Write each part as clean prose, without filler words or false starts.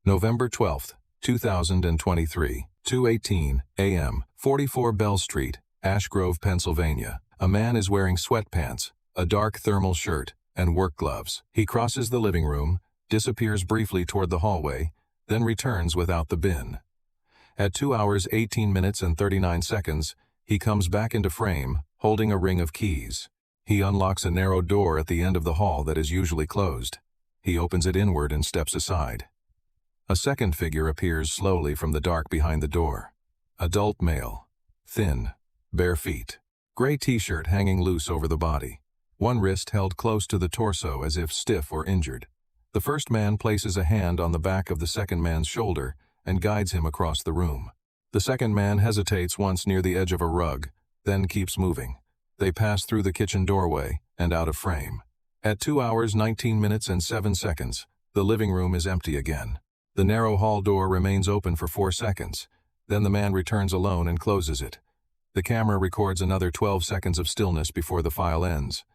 November 12, 2023, 2:18 a.m., 44 Bell Street, Ash Grove, Pennsylvania. A man is wearing sweatpants, a dark thermal shirt, and work gloves. He crosses the living room, disappears briefly toward the hallway, then returns without the bin. At 2 hours 18 minutes and 39 seconds, he comes back into frame, holding a ring of keys. He unlocks a narrow door at the end of the hall that is usually closed. He opens it inward and steps aside. A second figure appears slowly from the dark behind the door. Adult male. Thin. Bare feet. Gray t-shirt hanging loose over the body. One wrist held close to the torso as if stiff or injured. The first man places a hand on the back of the second man's shoulder and guides him across the room. The second man hesitates once near the edge of a rug, then keeps moving. They pass through the kitchen doorway and out of frame. At 2 hours 19 minutes and 7 seconds, the living room is empty again. The narrow hall door remains open for 4 seconds. Then the man returns alone and closes it. The camera records another 12 seconds of stillness before the file ends.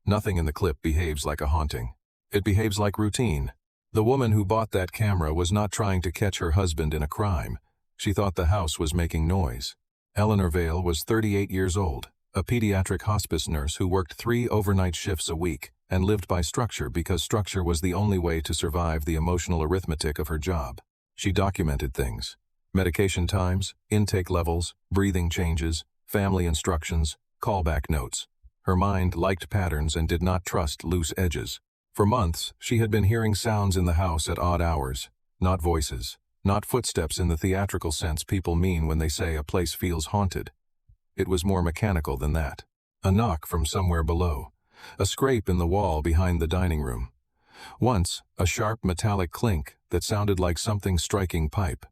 Nothing in the clip behaves like a haunting. It behaves like routine. The woman who bought that camera was not trying to catch her husband in a crime. She thought the house was making noise. Eleanor Vale was 38 years old, a pediatric hospice nurse who worked 3 overnight shifts a week and lived by structure because structure was the only way to survive the emotional arithmetic of her job. She documented things: medication times, intake levels, breathing changes, family instructions, callback notes. Her mind liked patterns and did not trust loose edges. For months, she had been hearing sounds in the house at odd hours, not voices, not footsteps in the theatrical sense people mean when they say a place feels haunted. It was more mechanical than that. A knock from somewhere below, a scrape in the wall behind the dining room. Once, a sharp metallic clink that sounded like something striking pipe.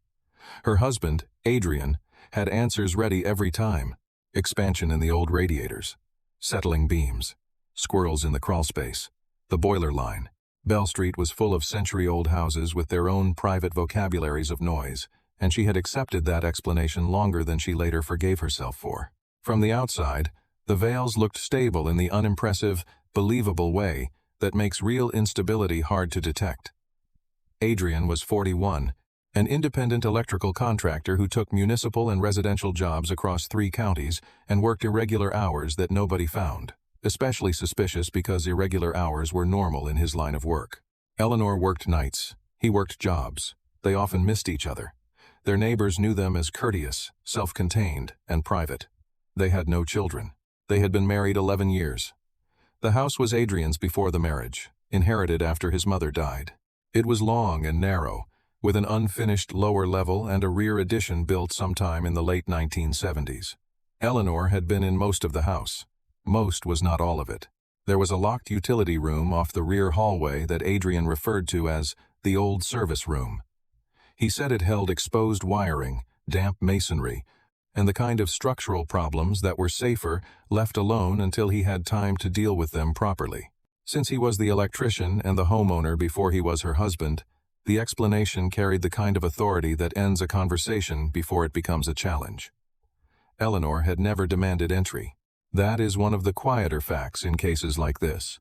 Her husband, Adrian, had answers ready every time. Expansion in the old radiators, settling beams, squirrels in the crawlspace, the boiler line. Bell Street was full of century-old houses with their own private vocabularies of noise, and she had accepted that explanation longer than she later forgave herself for. From the outside, the Vales looked stable in the unimpressive, believable way that makes real instability hard to detect. Adrian was 41, an independent electrical contractor who took municipal and residential jobs across 3 counties and worked irregular hours that nobody found. Especially suspicious because irregular hours were normal in his line of work. Eleanor worked nights. He worked jobs. They often missed each other. Their neighbors knew them as courteous, self-contained, and private. They had no children. They had been married 11 years. The house was Adrian's before the marriage, inherited after his mother died. It was long and narrow, with an unfinished lower level and a rear addition built sometime in the late 1970s. Eleanor had been in most of the house. Most was not all of it. There was a locked utility room off the rear hallway that Adrian referred to as the old service room. He said it held exposed wiring, damp masonry, and the kind of structural problems that were safer left alone until he had time to deal with them properly. Since he was the electrician and the homeowner before he was her husband, the explanation carried the kind of authority that ends a conversation before it becomes a challenge. Eleanor had never demanded entry. That is one of the quieter facts in cases like this.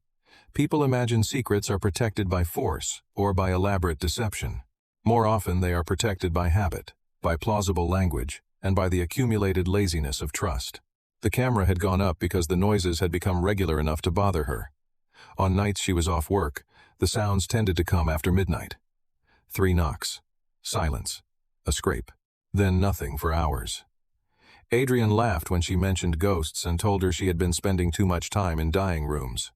People imagine secrets are protected by force or by elaborate deception. More often they are protected by habit, by plausible language, and by the accumulated laziness of trust. The camera had gone up because the noises had become regular enough to bother her. On nights she was off work, the sounds tended to come after midnight. 3 knocks. Silence. A scrape. Then nothing for hours. Adrian laughed when she mentioned ghosts and told her she had been spending too much time in dying rooms.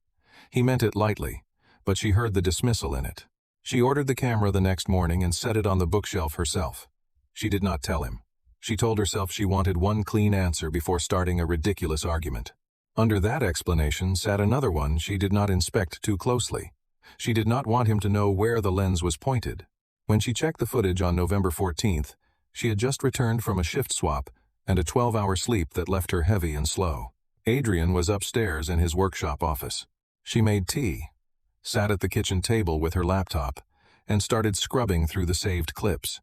He meant it lightly, but she heard the dismissal in it. She ordered the camera the next morning and set it on the bookshelf herself. She did not tell him. She told herself she wanted one clean answer before starting a ridiculous argument. Under that explanation sat another one she did not inspect too closely. She did not want him to know where the lens was pointed. When she checked the footage on November 14th, she had just returned from a shift swap and a 12-hour sleep that left her heavy and slow. Adrian was upstairs in his workshop office. She made tea, sat at the kitchen table with her laptop, and started scrubbing through the saved clips.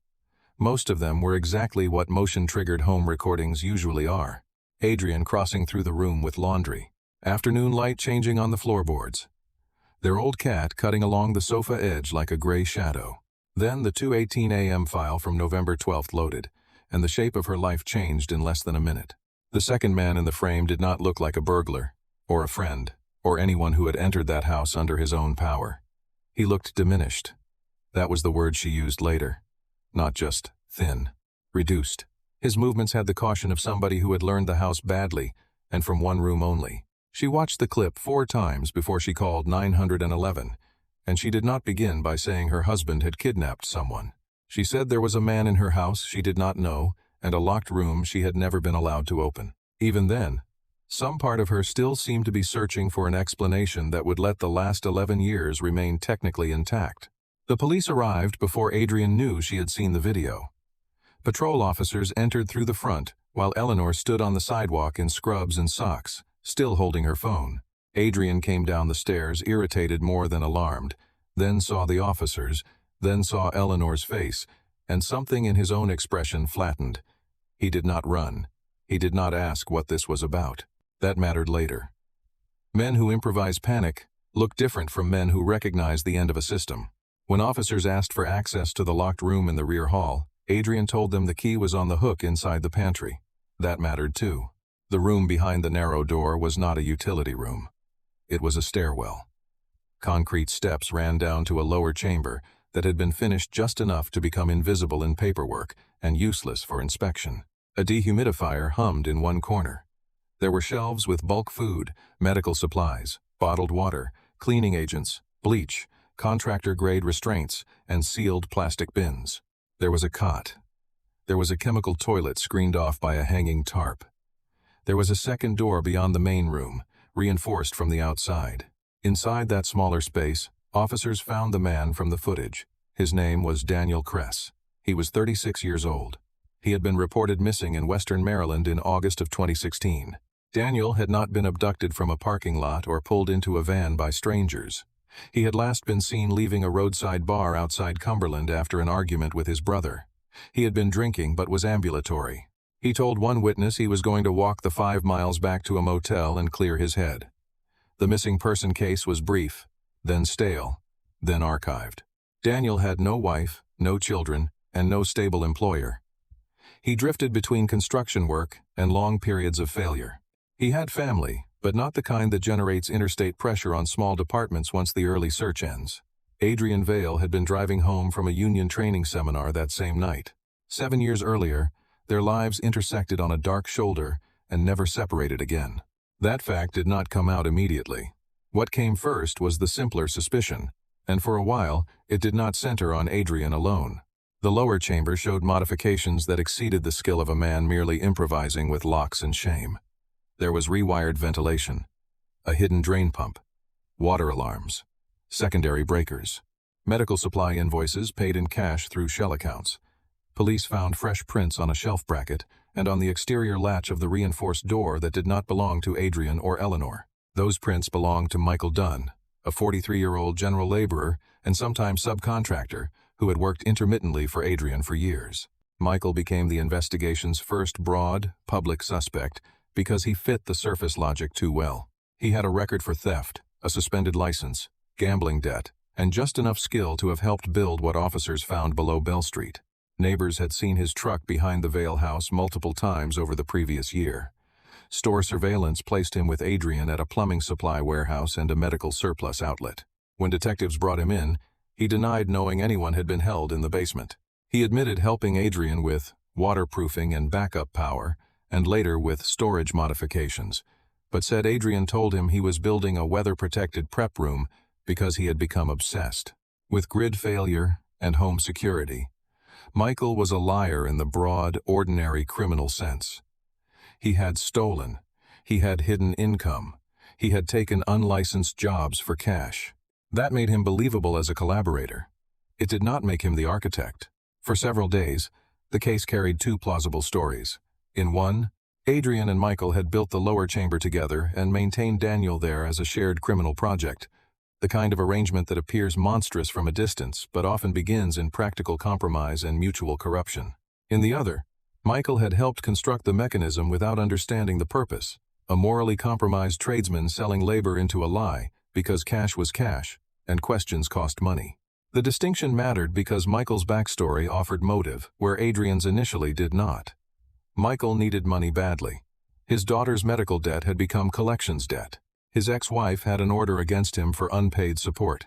Most of them were exactly what motion-triggered home recordings usually are. Adrian crossing through the room with laundry, afternoon light changing on the floorboards, their old cat cutting along the sofa edge like a gray shadow. Then the 2:18 a.m. file from November 12th loaded, and the shape of her life changed in less than a minute. The second man in the frame did not look like a burglar, or a friend, or anyone who had entered that house under his own power. He looked diminished. That was the word she used later. Not just thin. Reduced. His movements had the caution of somebody who had learned the house badly, and from one room only. She watched the clip 4 times before she called 911, and she did not begin by saying her husband had kidnapped someone. She said there was a man in her house she did not know, and a locked room she had never been allowed to open. Even then, some part of her still seemed to be searching for an explanation that would let the last 11 years remain technically intact. The police arrived before Adrian knew she had seen the video. Patrol officers entered through the front, while Eleanor stood on the sidewalk in scrubs and socks, still holding her phone. Adrian came down the stairs, irritated more than alarmed, then saw the officers, then saw Eleanor's face, and something in his own expression flattened. He did not run. He did not ask what this was about. That mattered later. Men who improvise panic look different from men who recognize the end of a system. When officers asked for access to the locked room in the rear hall, Adrian told them the key was on the hook inside the pantry. That mattered too. The room behind the narrow door was not a utility room. It was a stairwell. Concrete steps ran down to a lower chamber that had been finished just enough to become invisible in paperwork and useless for inspection. A dehumidifier hummed in one corner. There were shelves with bulk food, medical supplies, bottled water, cleaning agents, bleach, contractor-grade restraints, and sealed plastic bins. There was a cot. There was a chemical toilet screened off by a hanging tarp. There was a second door beyond the main room, reinforced from the outside. Inside that smaller space, officers found the man from the footage. His name was Daniel Kress. He was 36 years old. He had been reported missing in western Maryland in August of 2016. Daniel had not been abducted from a parking lot or pulled into a van by strangers. He had last been seen leaving a roadside bar outside Cumberland after an argument with his brother. He had been drinking but was ambulatory. He told one witness he was going to walk the 5 miles back to a motel and clear his head. The missing person case was brief, then stale, then archived. Daniel had no wife, no children, and no stable employer. He drifted between construction work and long periods of failure. He had family, but not the kind that generates interstate pressure on small departments once the early search ends. Eleanor Vale had been driving home from a union training seminar that same night. 7 years earlier, their lives intersected on a dark shoulder and never separated again. That fact did not come out immediately. What came first was the simpler suspicion, and for a while, it did not center on Adrian alone. The lower chamber showed modifications that exceeded the skill of a man merely improvising with locks and shame. There was rewired ventilation, a hidden drain pump, water alarms, secondary breakers, medical supply invoices paid in cash through shell accounts. Police found fresh prints on a shelf bracket and on the exterior latch of the reinforced door that did not belong to Adrian or Eleanor. Those prints belonged to Michael Dunn, a 43-year-old general laborer and sometimes subcontractor who had worked intermittently for Adrian for years. Michael became the investigation's first broad, public suspect because he fit the surface logic too well. He had a record for theft, a suspended license, gambling debt, and just enough skill to have helped build what officers found below Bell Street. Neighbors had seen his truck behind the Vale house multiple times over the previous year. Store surveillance placed him with Adrian at a plumbing supply warehouse and a medical surplus outlet. When detectives brought him in, he denied knowing anyone had been held in the basement. He admitted helping Adrian with waterproofing and backup power, and later with storage modifications, but said Adrian told him he was building a weather-protected prep room because he had become obsessed with grid failure and home security. Michael was a liar in the broad, ordinary criminal sense. He had stolen. He had hidden income. He had taken unlicensed jobs for cash. That made him believable as a collaborator. It did not make him the architect. For several days, the case carried 2 plausible stories. In one, Adrian and Michael had built the lower chamber together and maintained Daniel there as a shared criminal project, the kind of arrangement that appears monstrous from a distance but often begins in practical compromise and mutual corruption. In the other, Michael had helped construct the mechanism without understanding the purpose, a morally compromised tradesman selling labor into a lie because cash was cash and questions cost money. The distinction mattered because Michael's backstory offered motive where Adrian's initially did not. Michael needed money badly. His daughter's medical debt had become collections debt. His ex-wife had an order against him for unpaid support.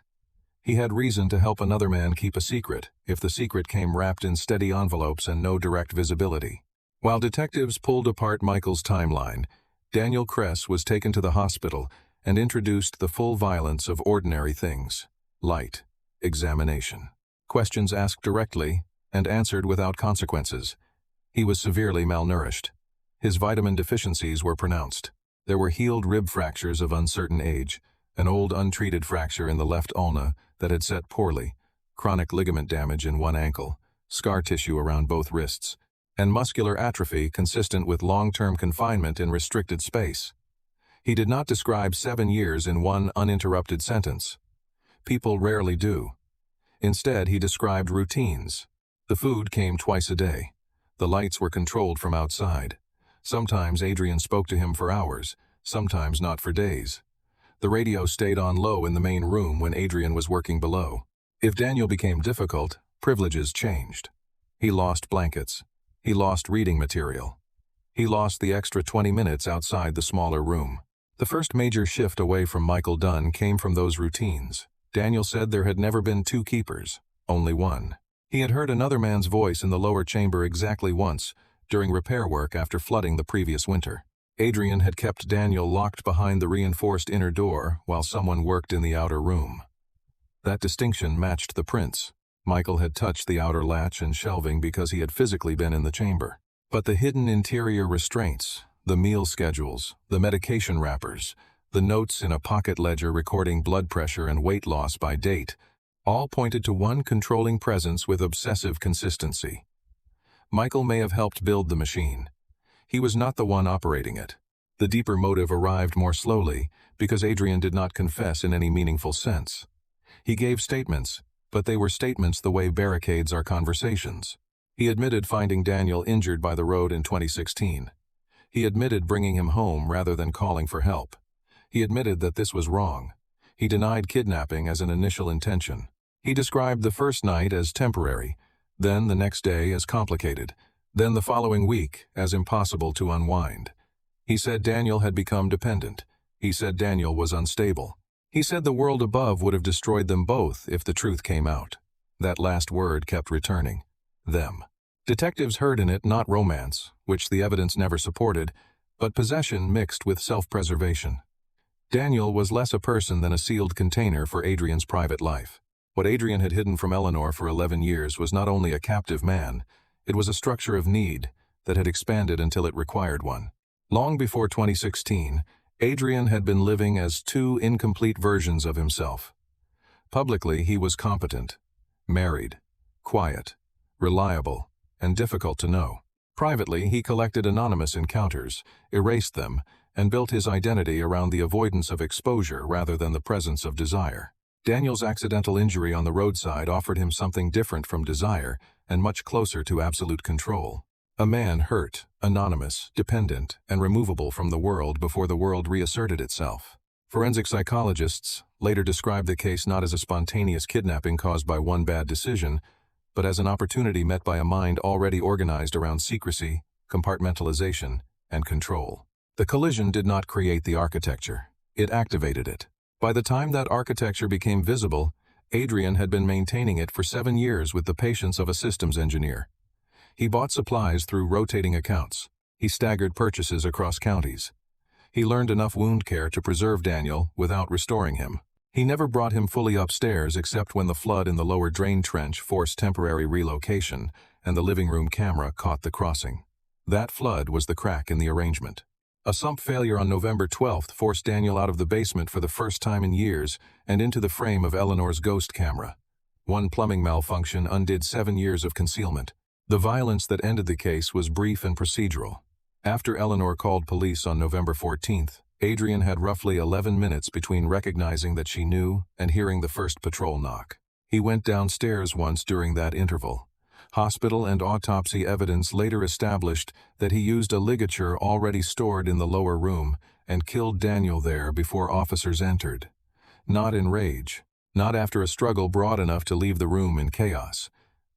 He had reason to help another man keep a secret, if the secret came wrapped in steady envelopes and no direct visibility. While detectives pulled apart Michael's timeline, Daniel Kress was taken to the hospital and introduced the full violence of ordinary things. Light. Examination. Questions asked directly and answered without consequences. He was severely malnourished. His vitamin deficiencies were pronounced. There were healed rib fractures of uncertain age, an old untreated fracture in the left ulna that had set poorly, chronic ligament damage in one ankle, scar tissue around both wrists, and muscular atrophy consistent with long-term confinement in restricted space. He did not describe 7 years in one uninterrupted sentence. People rarely do. Instead, he described routines. The food came twice a day. The lights were controlled from outside. Sometimes Adrian spoke to him for hours, sometimes not for days. The radio stayed on low in the main room when Adrian was working below. If Daniel became difficult, privileges changed. He lost blankets. He lost reading material. He lost the extra 20 minutes outside the smaller room. The first major shift away from Michael Dunn came from those routines. Daniel said there had never been 2 keepers, only one. He had heard another man's voice in the lower chamber exactly once, during repair work after flooding the previous winter. Adrian had kept Daniel locked behind the reinforced inner door while someone worked in the outer room. That distinction matched the prints. Michael had touched the outer latch and shelving because he had physically been in the chamber. But the hidden interior restraints, the meal schedules, the medication wrappers, the notes in a pocket ledger recording blood pressure and weight loss by date, all pointed to one controlling presence with obsessive consistency. Michael may have helped build the machine. He was not the one operating it. The deeper motive arrived more slowly because Adrian did not confess in any meaningful sense. He gave statements, but they were statements the way barricades are conversations. He admitted finding Daniel injured by the road in 2016. He admitted bringing him home rather than calling for help. He admitted that this was wrong. He denied kidnapping as an initial intention. He described the first night as temporary, then the next day as complicated, then the following week as impossible to unwind. He said Daniel had become dependent. He said Daniel was unstable. He said the world above would have destroyed them both if the truth came out. That last word kept returning. Them. Detectives heard in it not romance, which the evidence never supported, but possession mixed with self-preservation. Daniel was less a person than a sealed container for Adrian's private life. What Adrian had hidden from Eleanor for 11 years was not only a captive man, it was a structure of need that had expanded until it required one. Long before 2016, Adrian had been living as 2 incomplete versions of himself. Publicly, he was competent, married, quiet, reliable, and difficult to know. Privately, he collected anonymous encounters, erased them, and built his identity around the avoidance of exposure rather than the presence of desire. Daniel's accidental injury on the roadside offered him something different from desire and much closer to absolute control. A man hurt, anonymous, dependent, and removable from the world before the world reasserted itself. Forensic psychologists later described the case not as a spontaneous kidnapping caused by one bad decision, but as an opportunity met by a mind already organized around secrecy, compartmentalization, and control. The collision did not create the architecture. It activated it. By the time that architecture became visible, Adrian had been maintaining it for 7 years with the patience of a systems engineer. He bought supplies through rotating accounts. He staggered purchases across counties. He learned enough wound care to preserve Daniel without restoring him. He never brought him fully upstairs except when the flood in the lower drain trench forced temporary relocation and the living room camera caught the crossing. That flood was the crack in the arrangement. A sump failure on November 12th forced Daniel out of the basement for the first time in years and into the frame of Eleanor's ghost camera. One plumbing malfunction undid 7 years of concealment. The violence that ended the case was brief and procedural. After Eleanor called police on November 14th, Adrian had roughly 11 minutes between recognizing that she knew and hearing the first patrol knock. He went downstairs once during that interval. Hospital and autopsy evidence later established that he used a ligature already stored in the lower room and killed Daniel there before officers entered. Not in rage, Not after a struggle broad enough to leave the room in chaos.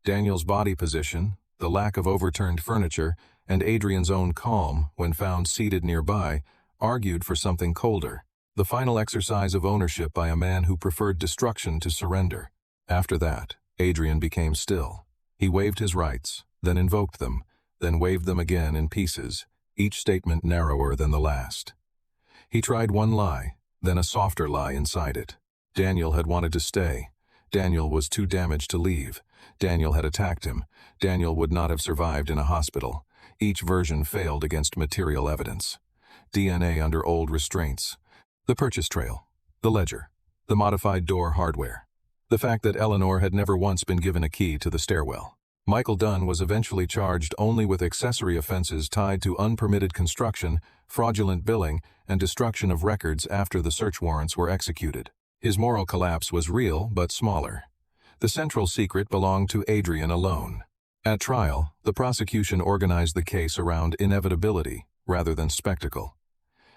Daniel's body position, the lack of overturned furniture, and Adrian's own calm, when found seated nearby, argued for something colder. The final exercise of ownership by a man who preferred destruction to surrender. After that, Adrian became still. He waived his rights, then invoked them, then waived them again in pieces, each statement narrower than the last. He tried one lie, then a softer lie inside it. Daniel had wanted to stay. Daniel was too damaged to leave. Daniel had attacked him. Daniel would not have survived in a hospital. Each version failed against material evidence. DNA under old restraints. The purchase trail. The ledger. The modified door hardware. The fact that Eleanor had never once been given a key to the stairwell. Michael Dunn was eventually charged only with accessory offenses tied to unpermitted construction, fraudulent billing, and destruction of records after the search warrants were executed. His moral collapse was real but smaller. The central secret belonged to Adrian alone. At trial, the prosecution organized the case around inevitability rather than spectacle.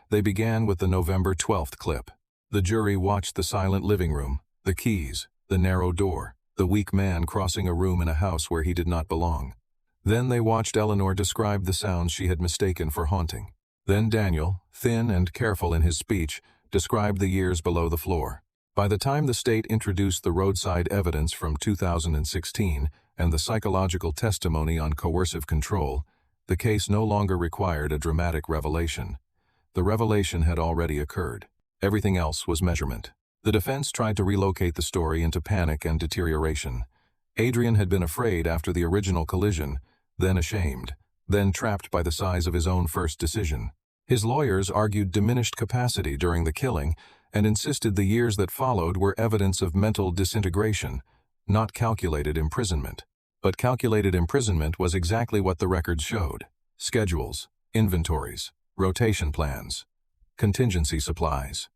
They began with the November 12th clip. The jury watched the silent living room, the keys, the narrow door, the weak man crossing a room in a house where he did not belong. Then they watched Eleanor describe the sounds she had mistaken for haunting. Then Daniel, thin and careful in his speech, described the years below the floor. By the time the state introduced the roadside evidence from 2016 and the psychological testimony on coercive control, the case no longer required a dramatic revelation. The revelation had already occurred. Everything else was measurement. The defense tried to relocate the story into panic and deterioration. Adrian had been afraid after the original collision, then ashamed, then trapped by the size of his own first decision. His lawyers argued diminished capacity during the killing and insisted the years that followed were evidence of mental disintegration, not calculated imprisonment. But calculated imprisonment was exactly what the records showed. Schedules, inventories, rotation plans, contingency supplies.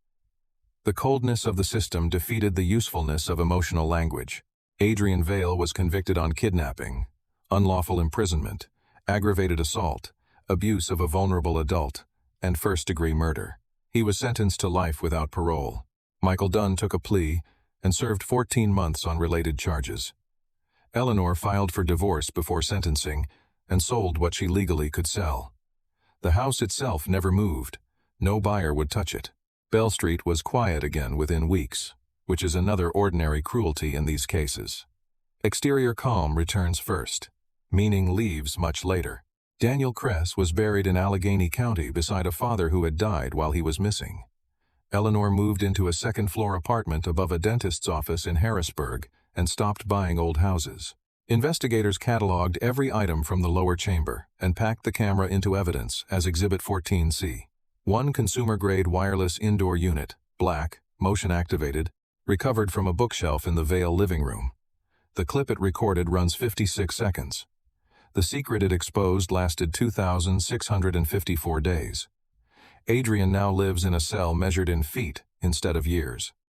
The coldness of the system defeated the usefulness of emotional language. Adrian Vale was convicted on kidnapping, unlawful imprisonment, aggravated assault, abuse of a vulnerable adult, and first-degree murder. He was sentenced to life without parole. Michael Dunn took a plea and served 14 months on related charges. Eleanor filed for divorce before sentencing and sold what she legally could sell. The house itself never moved. No buyer would touch it. Bell Street was quiet again within weeks, which is another ordinary cruelty in these cases. Exterior calm returns first. Meaning leaves much later. Daniel Kress was buried in Allegheny County beside a father who had died while he was missing. Eleanor moved into a second-floor apartment above a dentist's office in Harrisburg and stopped buying old houses. Investigators cataloged every item from the lower chamber and packed the camera into evidence as Exhibit 14C. One consumer-grade wireless indoor unit, black, motion-activated, recovered from a bookshelf in the Vale living room. The clip it recorded runs 56 seconds. The secret it exposed lasted 2,654 days. Adrian now lives in a cell measured in feet instead of years.